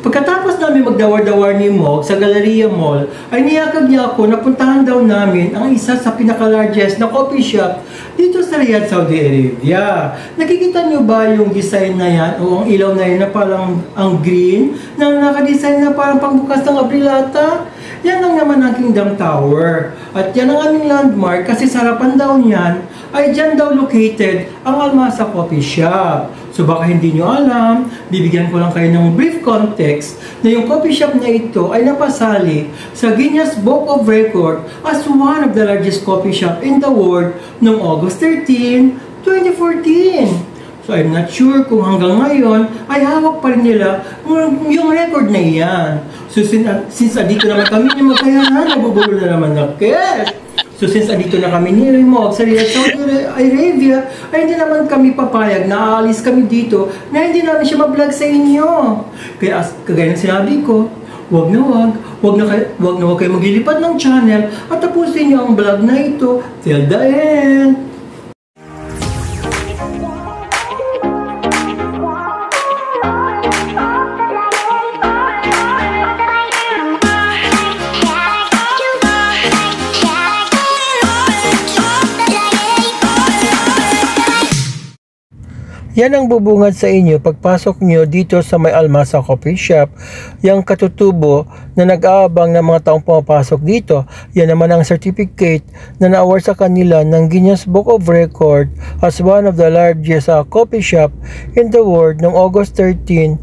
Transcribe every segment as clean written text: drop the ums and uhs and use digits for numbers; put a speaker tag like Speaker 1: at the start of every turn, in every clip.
Speaker 1: Pagkatapos namin magdawar-dawar ni Mog sa Galleria Mall, ay niyakag niya ako na puntahan daw namin ang isa sa pinaka-largest na coffee shop dito sa Riyadh, Saudi Arabia. Nakikita niyo ba yung design na yan o ang ilaw na yan na parang ang green na nakadesign na parang pangbukas ng abrilata? Yan lang naman ang Kingdom Tower. At yan ang aming landmark kasi sa harapan daw niyan ay dyan daw located ang Almasa Coffee Shop. So baka hindi nyo alam, bibigyan ko lang kayo ng brief context na yung coffee shop na ito ay napasali sa Guinness Book of Record as one of the largest coffee shop in the world noong August 13, 2014. So I'm not sure kung hanggang ngayon ay hawak pa rin nila yung record na iyan. So since andito naman kami ni Magkayanan, nabubulo na naman na Kes. So since andito na kami ni Mog sa Riyadh, Saudi Arabia, ay hindi naman kami papayag na aalis kami dito na hindi namin siya ma-vlog sa inyo. Kaya kagaya ng sinabi ko, wag na kayo maglilipad ng channel at tapusin niyo ang vlog na ito till the end. Yan ang bubungad sa inyo pagpasok nyo dito sa may Almasa Coffee Shop, yung katutubo na nag-aabang ng mga taong pumapasok dito. Yan naman ang certificate na na-award sa kanila ng Guinness Book of Record as one of the largest coffee shop in the world noong August 13,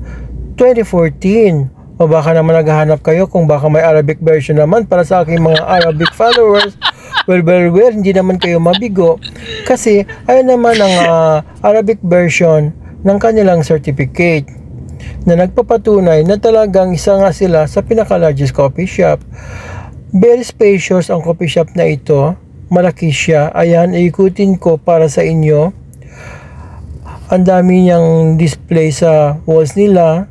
Speaker 1: 2014. O baka naman naghahanap kayo kung baka may Arabic version naman para sa aking mga Arabic followers. Well, hindi naman kayo mabigo kasi ayun naman ang Arabic version ng kanilang certificate na nagpapatunay na talagang isa nga sila sa pinaka-largest coffee shop. Very spacious ang coffee shop na ito. Malaki siya. Ayan, ikutin ko para sa inyo. Ang dami niyang display sa walls nila.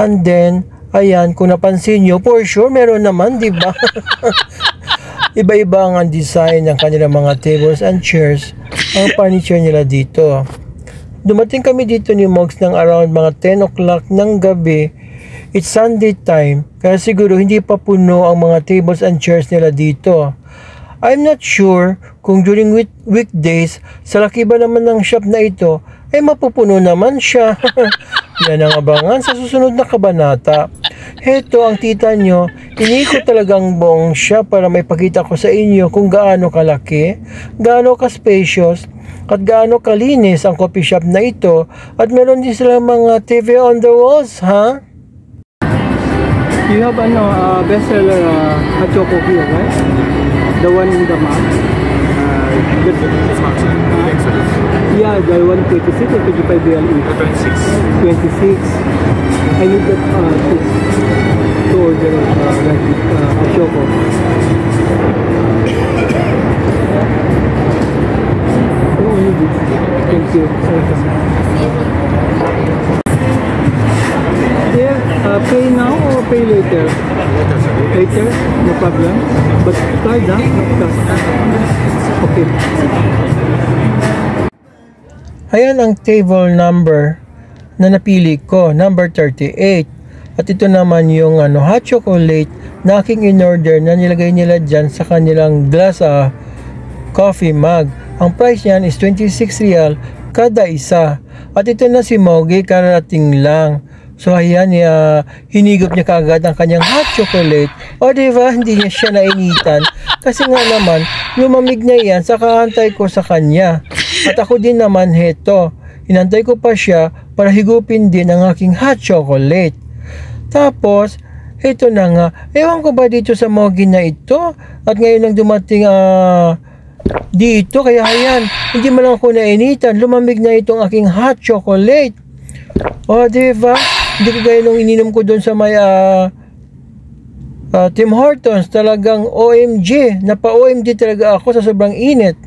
Speaker 1: And then, ayan, kung napansin nyo, for sure, meron naman, di ba? Iba-iba ang design ng kanilang mga tables and chairs, ang furniture nila dito. Dumating kami dito ni Mogs ng around mga 10 o'clock ng gabi. It's Sunday time, kaya siguro hindi pa puno ang mga tables and chairs nila dito. I'm not sure kung during weekdays, sa laki ba naman ng shop na ito, ay mapupuno naman siya. Yan ang abangan sa susunod na kabanata. Heto ang tita nyo, inikot talagang buong siya para may pakita ko sa inyo kung gaano kalaki, gaano ka-spacious, at gaano kalinis ang coffee shop na ito. At meron din sila mga TV on the walls, ha? You have bestseller hot choco here, right? The one in the map. Yeah, the 126 or 25 BLE? 26. 26. I need that to order a choco. Oh, only this. Thank you. Yeah, pay now or pay later? Later, no problem. But card, not cash. Okay. Ayan ang table number na napili ko, number 38. At ito naman yung hot chocolate na aking in-order na nilagay nila dyan sa kanilang glass coffee mug. Ang price niyan is 26 riyal kada isa. At ito na si Mogi, karating lang. So ayan, hinigop niya kaagad ang kanyang hot chocolate. O diba, hindi niya siya nainitan. Kasi nga naman, lumamig na yan sa kahantay ko sa kanya. At ako din naman, heto, inantay ko pa siya para higupin din ang aking hot chocolate. Tapos, heto na nga, ewan ko ba dito sa Mogi na ito? At ngayon lang dumating dito, kaya ayan, hindi man lang ako nainitan, lumamig na itong aking hot chocolate. O diba, hindi ko gaya nung ininom ko doon sa may Tim Hortons, talagang OMG, napa-OMG talaga ako sa sobrang init.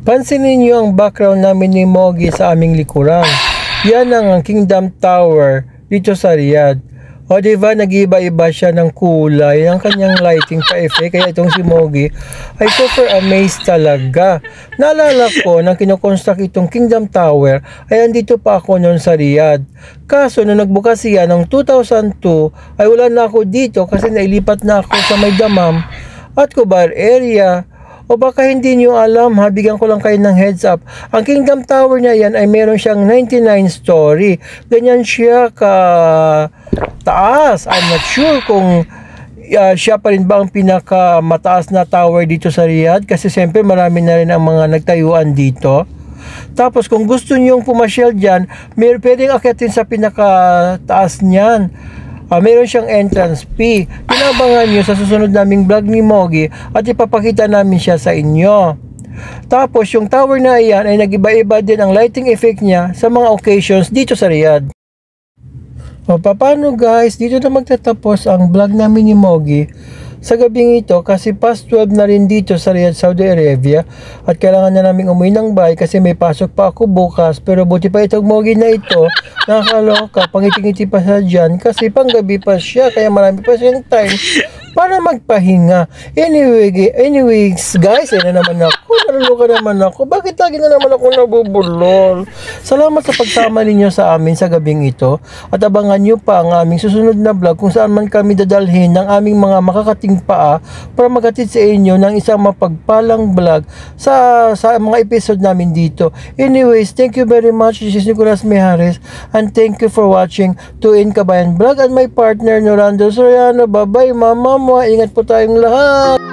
Speaker 1: Pansinin niyo ang background namin ni Mogi sa aming likuran. Yan ang Kingdom Tower dito sa Riyadh. O diba, nag-iba-iba siya ng kulay, ng kanyang lighting pa-effect. Kaya itong si Mogi ay super amazed talaga. Naalala ko, nang kinoconstruct itong Kingdom Tower, ay andito pa ako noon sa Riyadh. Kaso, nung nagbukas siya ng 2002, ay wala na ako dito kasi nailipat na ako sa May Damam at Kubar area. O baka hindi nyo alam ha, bigyan ko lang kayo ng heads up. Ang Kingdom Tower niya yan ay meron siyang 99 story. Ganyan siya ka taas. I'm not sure kung siya pa rin ba ang pinaka mataas na tower dito sa Riyadh. Kasi siyempre marami na rin ang mga nagtayuan dito. Tapos kung gusto nyong pumasyal dyan, pwedeng akyatin sa pinaka-taas niyan. Meron siyang entrance fee. Tinabangan nyo sa susunod naming vlog ni Mogi at ipapakita namin siya sa inyo. Tapos yung tower na iyan ay nag-iba-iba din ang lighting effect niya sa mga occasions dito sa Riyadh. Paano guys, dito na magtatapos ang vlog namin ni Mogi sa gabing ito kasi past 12 na rin dito sa Riyadh, Saudi Arabia at kailangan na namin umuwi ng bahay kasi may pasok pa ako bukas. Pero buti pa itong Mogi na ito, nakakaloka, pangiti-ngiti pa siya dyan kasi panggabi pa siya kaya marami pa siyang time para magpahinga. Anyways guys, na naman ako, naluloka naman ako. Bakit lagi na naman ako nabubulol? Salamat sa pagsama ninyo sa amin sa gabing ito at abangan nyo pa ang aming susunod na vlog kung saan man kami dadalhin ng aming mga makakating paa para maghatid sa inyo ng isang mapagpalang vlog sa mga episode namin dito. Anyways, thank you very much. This is Nicolas Mijares and thank you for watching Tuin Kabayan Vlog and my partner Norando Soriano. Bye bye mama mo, ingat po tayong lahat.